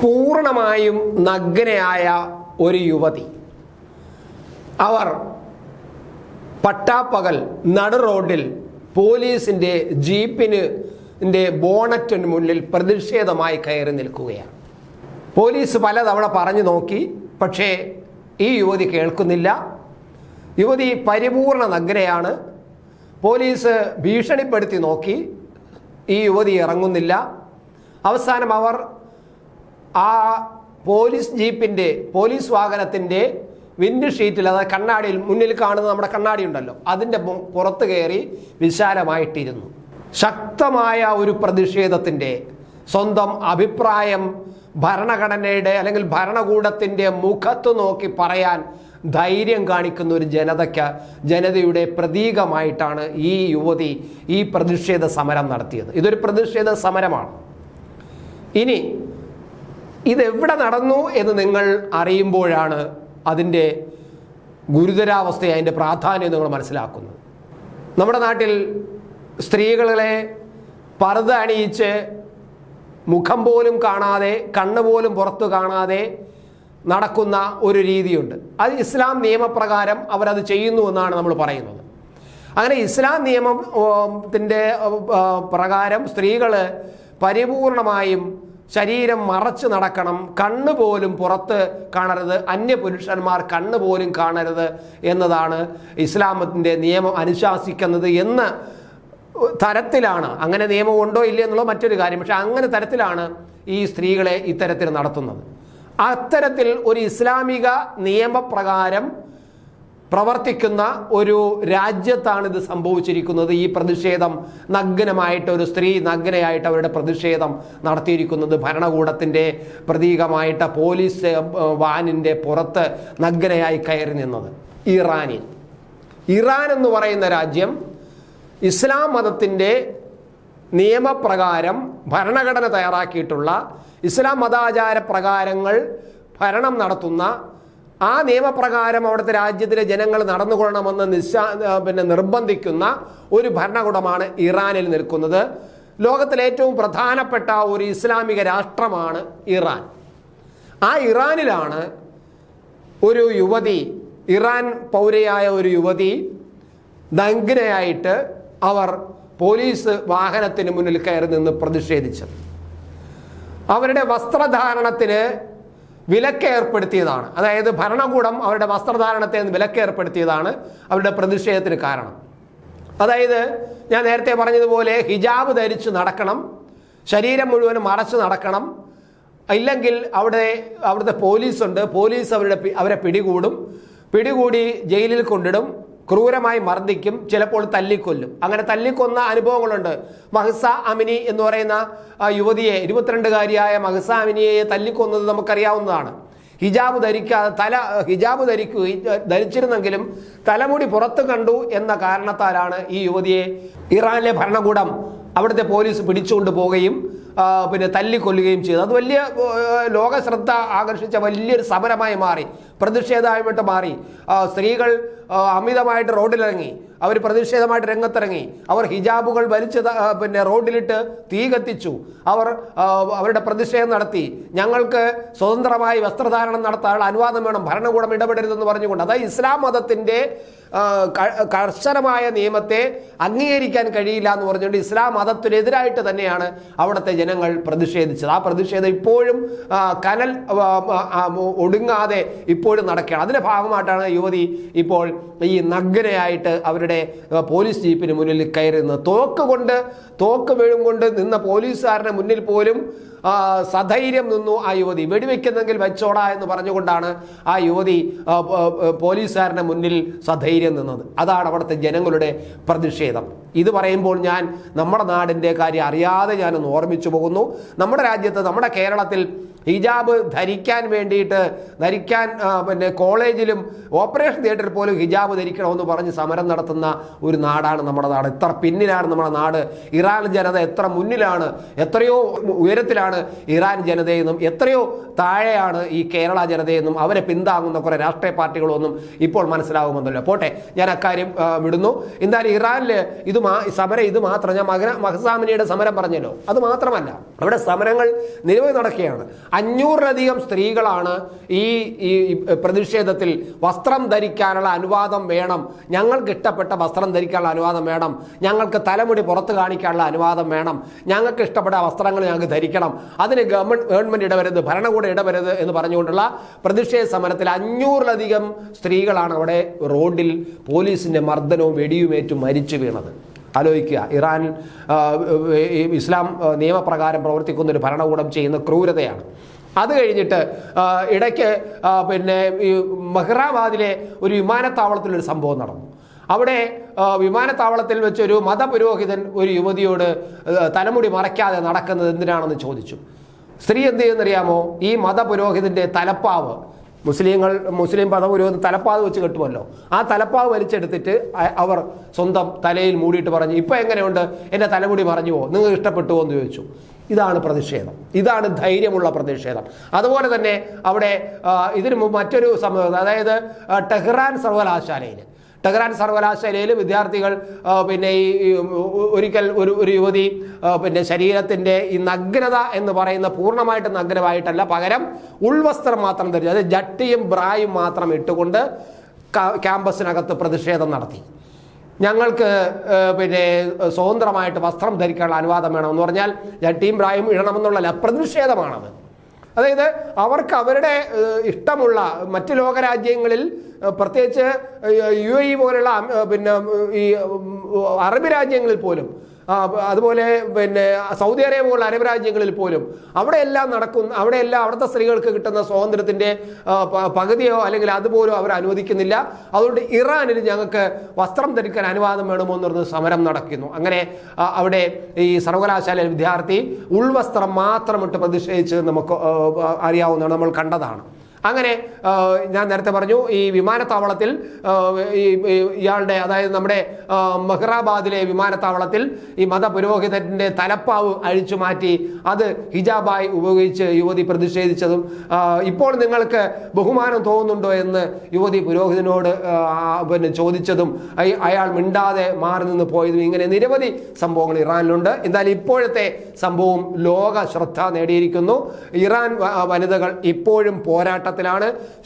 പൂർണ്ണമായും നഗ്നയായ ഒരു യുവതി. അവർ പട്ടാപ്പകൽ നടു റോഡിൽ പോലീസിൻ്റെ ജീപ്പിൻ്റെ ബോണറ്റിന് മുന്നിൽ പ്രതിഷേധമായി കയറി നിൽക്കുകയാണ്. പോലീസ് പലതവണ പറഞ്ഞു നോക്കി, പക്ഷേ ഈ യുവതി കേൾക്കുന്നില്ല. യുവതി പരിപൂർണ നഗ്നയാണ്. പോലീസ് ഭീഷണിപ്പെടുത്തി നോക്കി, ഈ യുവതി ഇറങ്ങുന്നില്ല. അവസാനം അവർ ആ പോലീസ് ജീപ്പിൻ്റെ പോലീസ് വാഹനത്തിൻ്റെ വിൻഡ് ഷീറ്റിൽ, അതായത് കണ്ണാടിയിൽ, മുന്നിൽ കാണുന്ന നമ്മുടെ കണ്ണാടി ഉണ്ടല്ലോ, അതിൻ്റെ പുറത്ത് കയറി വിശാലമായിട്ടിരുന്നു. ശക്തമായ ഒരു പ്രതിഷേധത്തിൻ്റെ, സ്വന്തം അഭിപ്രായം ഭരണഘടനയുടെ അല്ലെങ്കിൽ ഭരണകൂടത്തിൻ്റെ മുഖത്ത് നോക്കി പറയാൻ ധൈര്യം കാണിക്കുന്ന ഒരു ജനതയുടെ പ്രതീകമായിട്ടാണ് ഈ യുവതി ഈ പ്രതിഷേധ സമരം നടത്തിയത്. ഇതൊരു പ്രതിഷേധ സമരമാണ്. ഇനി ഇതെവിടെ നടന്നു എന്ന് നിങ്ങൾ അറിയുമ്പോഴാണ് അതിൻ്റെ ഗുരുതരാവസ്ഥ, അതിൻ്റെ പ്രാധാന്യം നിങ്ങൾ മനസ്സിലാക്കുന്നത്. നമ്മുടെ നാട്ടിൽ സ്ത്രീകളെ പർദ്ദ അണിയിച്ച് മുഖം പോലും കാണാതെ, കണ്ണ് പോലും പുറത്തു കാണാതെ നടക്കുന്ന ഒരു രീതിയുണ്ട്. അത് ഇസ്ലാം നിയമപ്രകാരം അവരത് ചെയ്യുന്നു എന്നാണ് നമ്മൾ പറയുന്നത്. അങ്ങനെ ഇസ്ലാം നിയമത്തിൻ്റെ പ്രകാരം സ്ത്രീകൾ പരിപൂർണമായും ശരീരം മറച്ച് നടക്കണം, കണ്ണ് പോലും പുറത്ത് കാണരുത്, അന്യപുരുഷന്മാർ കണ്ണ് പോലും കാണരുത് എന്നതാണ് ഇസ്ലാമത്തിൻ്റെ നിയമം അനുശാസിക്കുന്നത് എന്ന തരത്തിലാണ്. അങ്ങനെ നിയമം ഉണ്ടോ ഇല്ലേ എന്നുള്ള മറ്റൊരു കാര്യം. പക്ഷെ അങ്ങനെ തരത്തിലാണ് ഈ സ്ത്രീകളെ ഇത്തരത്തിൽ നടത്തുന്നത്. അത്തരത്തിൽ ഒരു ഇസ്ലാമിക നിയമപ്രകാരം പ്രവർത്തിക്കുന്ന ഒരു രാജ്യത്താണ് ഇത് സംഭവിച്ചിരിക്കുന്നത്. ഈ പ്രതിഷേധം നഗ്നമായിട്ട്, ഒരു സ്ത്രീ നഗ്നയായിട്ട് അവരുടെ പ്രതിഷേധം നടത്തിയിരിക്കുന്നത് ഭരണകൂടത്തിൻ്റെ പ്രതീകമായിട്ട് പോലീസ് വാനിൻ്റെ പുറത്ത് നഗ്നയായി കയറി നിന്നത് ഇറാനിൽ. ഇറാൻ എന്ന് പറയുന്ന രാജ്യം ഇസ്ലാം മതത്തിൻ്റെ നിയമപ്രകാരം ഭരണഘടന തയ്യാറാക്കിയിട്ടുള്ള, ഇസ്ലാം മതാചാര പ്രകാരങ്ങൾ ഭരണം നടത്തുന്ന, ആ നിയമപ്രകാരം അവിടുത്തെ രാജ്യത്തിലെ ജനങ്ങൾ നടന്നുകൊള്ളണമെന്ന് നിർബന്ധിക്കുന്ന ഒരു ഭരണകൂടമാണ് ഇറാനിൽ നിൽക്കുന്നത്. ലോകത്തിലെ ഏറ്റവും പ്രധാനപ്പെട്ട ഒരു ഇസ്ലാമിക രാഷ്ട്രമാണ് ഇറാൻ. ആ ഇറാനിലാണ് ഒരു യുവതി, ഇറാൻ പൗരയായ ഒരു യുവതി നഗ്നയായിട്ട് അവർ പോലീസ് വാഹനത്തിന് മുന്നിൽ കയറി നിന്ന് പ്രതിഷേധിച്ചത്. അവരുടെ വസ്ത്രധാരണത്തിന് വിലക്കേർപ്പെടുത്തിയതാണ്. അതായത് ഭരണകൂടം അവരുടെ വസ്ത്രധാരണത്തെ വിലക്കേർപ്പെടുത്തിയതാണ് അവരുടെ പ്രതിഷേധത്തിന് കാരണം. അതായത് ഞാൻ നേരത്തെ പറഞ്ഞതുപോലെ ഹിജാബ് ധരിച്ച് നടക്കണം, ശരീരം മുഴുവനും മറച്ച് നടക്കണം. ഇല്ലെങ്കിൽ അവിടുത്തെ പോലീസുണ്ട്, പോലീസ് അവരെ പിടികൂടി ജയിലിൽ കൊണ്ടിടും, ക്രൂരമായി മർദ്ദിക്കും, ചിലപ്പോൾ തല്ലിക്കൊല്ലും. അങ്ങനെ തല്ലിക്കൊന്ന അനുഭവങ്ങളുണ്ട്. മഹ്സ അമിനി എന്ന് പറയുന്ന യുവതിയെ, 22കാരിയായ മഹ്സ അമിനിയെ തല്ലിക്കൊന്നത് നമുക്കറിയാവുന്നതാണ്. ഹിജാബ് ധരിച്ചിരുന്നെങ്കിലും തലമുടി പുറത്ത് കണ്ടു എന്ന കാരണത്താലാണ് ഈ യുവതിയെ ഇറാനിലെ ഭരണകൂടം, അവിടുത്തെ പോലീസ് പിടിച്ചുകൊണ്ട് പോവുകയും തല്ലിക്കൊല്ലുകയും ചെയ്തു. അത് വലിയ ലോക ശ്രദ്ധ ആകർഷിച്ച വലിയൊരു സമരമായി മാറി, പ്രതിഷേധമായിട്ട് മാറി. സ്ത്രീകൾ അമിതമായിട്ട് റോഡിലിറങ്ങി, അവർ പ്രതിഷേധമായിട്ട് രംഗത്തിറങ്ങി. അവർ ഹിജാബുകൾ വലിച്ച് റോഡിലിട്ട് തീ കത്തിച്ചു. അവരുടെ പ്രതിഷേധം നടത്തി. ഞങ്ങൾക്ക് സ്വതന്ത്രമായി വസ്ത്രധാരണം നടത്താനുള്ള അനുവാദം വേണം, ഭരണകൂടം ഇടപെടരുതെന്ന് പറഞ്ഞുകൊണ്ട്. അതായത് ഇസ്ലാം മതത്തിൻ്റെ കർശനമായ നിയമത്തെ അംഗീകരിക്കാൻ കഴിയില്ല എന്ന് പറഞ്ഞുകൊണ്ട് ഇസ്ലാം മതത്തിനെതിരായിട്ട് തന്നെയാണ് അവിടുത്തെ ജനങ്ങൾ പ്രതിഷേധിച്ചത്. ആ പ്രതിഷേധം ഇപ്പോഴും കനൽ ഒടുങ്ങാതെ ഇപ്പോഴും നടക്കുകയാണ്. അതിൻ്റെ ഭാഗമായിട്ടാണ് യുവതി ഇപ്പോൾ ഈ നഗ്നയായിട്ട് അവരുടെ പോലീസ് ജീപ്പിന് മുന്നിൽ കയറി നിന്ന് തോക്ക് കൊണ്ട് നിന്ന പോലീസുകാരൻ്റെ മുന്നിൽ പോലും സധൈര്യം നിന്നു ആ യുവതി. വെടിവെക്കുന്നെങ്കിൽ വെച്ചോടാ എന്ന് പറഞ്ഞുകൊണ്ടാണ് ആ യുവതി പോലീസുകാരൻ്റെ മുന്നിൽ സധൈര്യം നിന്നത്. അതാണ് അവിടുത്തെ ജനങ്ങളുടെ പ്രതിഷേധം. ഇത് പറയുമ്പോൾ ഞാൻ നമ്മുടെ നാടിൻ്റെ കാര്യം അറിയാതെ ഞാനൊന്ന് ഓർമ്മിച്ചു പോകുന്നു. നമ്മുടെ രാജ്യത്ത്, നമ്മുടെ കേരളത്തിൽ ഹിജാബ് ധരിക്കാൻ കോളേജിലും ഓപ്പറേഷൻ തിയേറ്ററിൽ പോലും ഹിജാബ് ധരിക്കണമെന്ന് പറഞ്ഞ് സമരം നടത്തുന്ന ഒരു നാടാണ് നമ്മുടെ നാട്. എത്ര പിന്നിലാണ് നമ്മുടെ നാട്. ഇറാൻ ജനത എത്ര മുന്നിലാണ്, എത്രയോ ഉയരത്തിലാണ് ഇറാൻ ജനതയെന്നും എത്രയോ താഴെയാണ് ഈ കേരള ജനതയെന്നും അവരെ പിന്താങ്ങുന്ന കുറേ രാഷ്ട്രീയ പാർട്ടികളൊന്നും ഇപ്പോൾ മനസ്സിലാകുമെന്നല്ലോ. പോട്ടെ, ഞാൻ അക്കാര്യം വിടുന്നു. എന്തായാലും ഇറാനിൽ സമരം ഇത് മാത്രം, ഞാൻ മഹ്സ അമിനിയുടെ സമരം പറഞ്ഞല്ലോ, അത് മാത്രമല്ല അവിടെ സമരങ്ങൾ നിരവധി നടക്കുകയാണ്. 500-ലധികം സ്ത്രീകളാണ് ഈ പ്രതിഷേധത്തിൽ വസ്ത്രം ധരിക്കാനുള്ള അനുവാദം വേണം, ഞങ്ങൾക്ക് ഇഷ്ടപ്പെട്ട വസ്ത്രം ധരിക്കാനുള്ള അനുവാദം വേണം, ഞങ്ങൾക്ക് തലമുടി പുറത്ത് കാണിക്കാനുള്ള അനുവാദം വേണം, ഞങ്ങൾക്ക് ഇഷ്ടപ്പെട്ട വസ്ത്രങ്ങൾ ഞങ്ങൾക്ക് ധരിക്കണം, അതിന് ഗവൺമെൻറ് ഇടവരുത്, ഭരണകൂടം ഇടവരുത് എന്ന് പറഞ്ഞുകൊണ്ടുള്ള പ്രതിഷേധ സമരത്തിൽ 500-ലധികം സ്ത്രീകളാണ് അവിടെ റോഡിൽ പോലീസിൻ്റെ മർദ്ദനവും വെടിയുമേറ്റും മരിച്ചു വീണത്. ആലോചിക്കുക, ഇറാൻ ഇസ്ലാം നിയമപ്രകാരം പ്രവർത്തിക്കുന്ന ഒരു ഭരണകൂടം ചെയ്യുന്ന ക്രൂരതയാണ്. അത് കഴിഞ്ഞിട്ട് ഇടയ്ക്ക് പിന്നെ ഈ മെഹ്റാബാദിലെ ഒരു വിമാനത്താവളത്തിലൊരു സംഭവം നടന്നു. അവിടെ വിമാനത്താവളത്തിൽ വെച്ചൊരു മതപുരോഹിതൻ ഒരു യുവതിയോട് തലമുടി മറയ്ക്കാതെ നടക്കുന്നത് എന്തിനാണെന്ന് ചോദിച്ചു. സ്ത്രീ എന്ത് ചെയ്യുന്നറിയാമോ? ഈ മതപുരോഹിതൻ്റെ തലപ്പാവ്, മുസ്ലിം മതപുരോഹിതൻ തലപ്പാവ് വെച്ച് കെട്ടുമല്ലോ, ആ തലപ്പാവ് വലിച്ചെടുത്തിട്ട് അവർ സ്വന്തം തലയിൽ മൂടിയിട്ട് പറഞ്ഞു, ഇപ്പം എങ്ങനെയുണ്ട്, എൻ്റെ തലമുടി മറഞ്ഞുവോ, നിങ്ങൾക്ക് ഇഷ്ടപ്പെട്ടുവോ എന്ന് ചോദിച്ചു. ഇതാണ് പ്രതിഷേധം, ഇതാണ് ധൈര്യമുള്ള പ്രതിഷേധം. അതുപോലെ തന്നെ അവിടെ ഇതിനു മുമ്പ് മറ്റൊരു സംഭവം, അതായത് ടെഹ്റാൻ സർവകലാശാലയിൽ വിദ്യാർത്ഥികൾ പിന്നെ ഈ ഒരിക്കൽ ഒരു യുവതി പിന്നെ ശരീരത്തിൻ്റെ ഈ നഗ്നത എന്ന് പറയുന്ന പൂർണ്ണമായിട്ട് നഗ്നമായിട്ടല്ല, പകരം ഉൾവസ്ത്രം മാത്രം ധരിച്ചു, അതായത് ജട്ടിയും ബ്രായും മാത്രം ഇട്ടുകൊണ്ട് ക്യാമ്പസിനകത്ത് പ്രതിഷേധം നടത്തി. ഞങ്ങൾക്ക് പിന്നെ സ്വതന്ത്രമായിട്ട് വസ്ത്രം ധരിക്കാനുള്ള അനുവാദം വേണമെന്ന് പറഞ്ഞാൽ ജട്ടിയും ബ്രായും ഇടണമെന്നുള്ള പ്രതിഷേധമാണത്. അതായത് അവർക്ക് അവരുടെ ഇഷ്ടമുള്ള മറ്റ് ലോകരാജ്യങ്ങളിൽ, പ്രത്യേകിച്ച് UAE പോലുള്ള പിന്നെ ഈ അറബ് രാജ്യങ്ങളിൽ പോലും, അതുപോലെ പിന്നെ സൗദി അറേബ്യ പോലുള്ള അറബ് രാജ്യങ്ങളിൽ പോലും അവിടെയെല്ലാം അവിടുത്തെ സ്ത്രീകൾക്ക് കിട്ടുന്ന സ്വാതന്ത്ര്യത്തിൻ്റെ പകുതിയോ അല്ലെങ്കിൽ അതുപോലും അവർ അനുവദിക്കുന്നില്ല. അതുകൊണ്ട് ഇറാനിൽ ഞങ്ങൾക്ക് വസ്ത്രം ധരിക്കാൻ അനുവാദം വേണമെന്ന് പറഞ്ഞ് സമരം നടക്കുന്നു. അങ്ങനെ അവിടെ ഈ സർവകലാശാല വിദ്യാർത്ഥി ഉൾവസ്ത്രം മാത്രം ഇട്ട് പ്രതിഷേധിച്ച് നമുക്ക് അറിയാവുന്നതാണ്, നമ്മൾ കണ്ടതാണ്. അങ്ങനെ ഞാൻ നേരത്തെ പറഞ്ഞു, ഈ വിമാനത്താവളത്തിൽ ഇയാളുടെ, അതായത് നമ്മുടെ മെഹ്റാബാദിലെ വിമാനത്താവളത്തിൽ ഈ മതപുരോഹിതന്റെ തലപ്പാവ് അഴിച്ചു മാറ്റി അത് ഹിജാബായി ഉപയോഗിച്ച് യുവതി പ്രതിഷേധിച്ചതും, ഇപ്പോൾ നിങ്ങൾക്ക് ബഹുമാനം തോന്നുന്നുണ്ടോ എന്ന് യുവതി പുരോഹിതനോട് പിന്നെ ചോദിച്ചതും, അയാൾ മിണ്ടാതെ മാറി നിന്ന് പോയതും, ഇങ്ങനെ നിരവധി സംഭവങ്ങൾ ഇറാനിലുണ്ട്. എന്നാൽ ഇപ്പോഴത്തെ സംഭവം ലോക ശ്രദ്ധ നേടിയിരിക്കുന്നു. ഇറാൻ വനിതകൾ ഇപ്പോഴും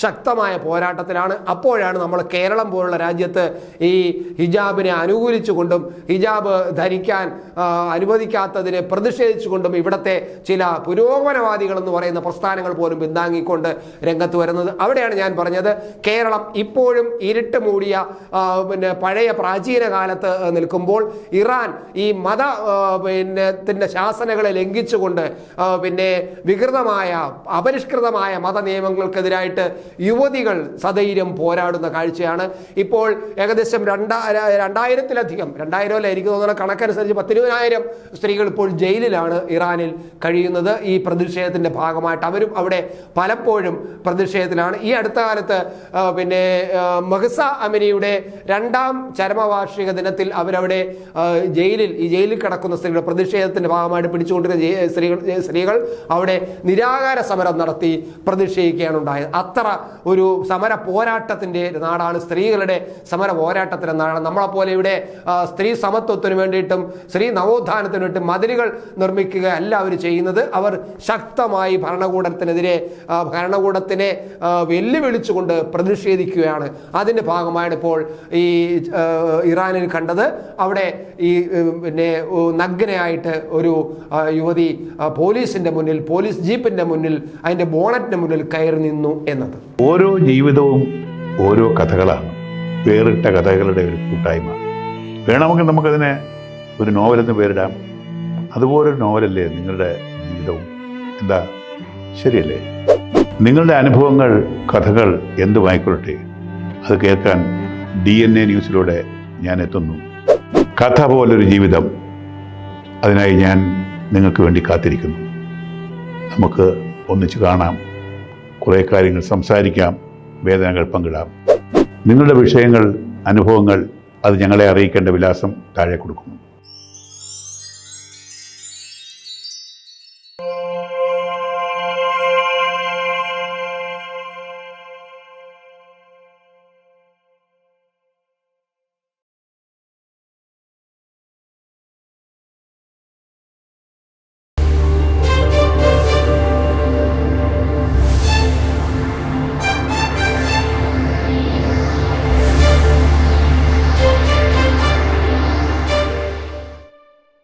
ശക്തമായ പോരാട്ടത്തിലാണ്. അപ്പോഴാണ് നമ്മൾ കേരളം പോലുള്ള രാജ്യത്ത് ഈ ഹിജാബിനെ അനുകൂലിച്ചുകൊണ്ടും ഹിജാബ് ധരിക്കാൻ അനുവദിക്കാത്തതിനെ പ്രതിഷേധിച്ചുകൊണ്ടും ഇവിടുത്തെ ചില പുരോഗമനവാദികൾ എന്ന് പറയുന്ന പ്രസ്ഥാനങ്ങൾ പോലും പിന്താങ്ങിക്കൊണ്ട് രംഗത്ത് വരുന്നത്. അവിടെയാണ് ഞാൻ പറഞ്ഞത്, കേരളം ഇപ്പോഴും ഇരുട്ട് മൂടിയ പിന്നെ പഴയ പ്രാചീന കാലത്ത് നിൽക്കുമ്പോൾ ഇറാൻ ഈ പിന്നെ ശാസനകളെ ലംഘിച്ചുകൊണ്ട് പിന്നെ വികൃതമായ അപരിഷ്കൃതമായ മത നിയമങ്ങൾക്കെതിരായിട്ട് യുവതികൾ സധൈര്യം പോരാടുന്ന കാഴ്ചയാണ്. ഇപ്പോൾ ഏകദേശം 2000-ലധികം, 2000 എനിക്ക് തോന്നുന്ന കണക്കനുസരിച്ച് 10,000 സ്ത്രീകൾ ഇപ്പോൾ ജയിലിലാണ് ഇറാനിൽ കഴിയുന്നത് ഈ പ്രതിഷേധത്തിന്റെ ഭാഗമായിട്ട്. അവരും അവിടെ പലപ്പോഴും പ്രതിഷേധത്തിലാണ്. ഈ അടുത്ത കാലത്ത് പിന്നെ മഹ്സ അമിനിയുടെ 2ാം ചരമവാർഷിക ദിനത്തിൽ അവരവിടെ ജയിലിൽ കിടക്കുന്ന സ്ത്രീകൾ പ്രതിഷേധത്തിന്റെ ഭാഗമായിട്ട് പിടിച്ചുകൊണ്ടിരുന്ന സ്ത്രീകൾ അവിടെ നിരാഹാര സമരം നടത്തി പ്രതിഷേധിക്കുകയാണ് ഉണ്ടായത്. അത്ര ഒരു സമര പോരാട്ടത്തിന്റെ നാടാണ്, സ്ത്രീകളുടെ സമര പോരാട്ടത്തിന്റെ നാടാണ്. നമ്മളെപ്പോലെ ഇവിടെ സ്ത്രീ സമത്വത്തിന് വേണ്ടിയിട്ടും സ്ത്രീ നവോത്ഥാനത്തിന് വേണ്ടി മതിലുകൾ നിർമ്മിക്കുക അല്ല അവർ ചെയ്യുന്നത്. അവർ ശക്തമായി ഭരണകൂടത്തിനെ വെല്ലുവിളിച്ചുകൊണ്ട് പ്രതിഷേധിക്കുകയാണ്. അതിൻ്റെ ഭാഗമായാണ് ഇപ്പോൾ ഈ ഇറാനിൽ കണ്ടത്. അവിടെ ഈ പിന്നെ നഗ്നയായിട്ട് ഒരു യുവതി പോലീസിന്റെ മുന്നിൽ, പോലീസ് ജീപ്പിന്റെ മുന്നിൽ, അതിന്റെ ബോണറ്റിന് മുന്നിൽ കയറി നിന്നു എന്നത്. ഓരോ ജീവിതവും ഓരോ കഥകളാണ്, വേറിട്ട കഥകളുടെ ഒരു കൂട്ടായ്മ. വേണമെങ്കിൽ നമുക്കതിനെ ഒരു നോവലെന്ന് പേരിടാം. അതുപോലൊരു നോവലല്ലേ നിങ്ങളുടെ ജീവിതവും? എന്താ, ശരിയല്ലേ? നിങ്ങളുടെ അനുഭവങ്ങൾ, കഥകൾ എന്തുമായിക്കൊള്ളട്ടെ, അത് കേൾക്കാൻ DNA ന്യൂസിലൂടെ ഞാൻ എത്തുന്നു. കഥ പോലൊരു ജീവിതം, അതിനായി ഞാൻ നിങ്ങൾക്ക് വേണ്ടി കാത്തിരിക്കുന്നു. നമുക്ക് ഒന്നിച്ച് കാണാം, കുറേ കാര്യങ്ങൾ സംസാരിക്കാം, വേദനകൾ പങ്കിടാം. നിങ്ങളുടെ വിഷയങ്ങൾ, അനുഭവങ്ങൾ അത് ഞങ്ങളെ അറിയിക്കേണ്ട വിലാസം താഴെ കൊടുക്കുന്നു.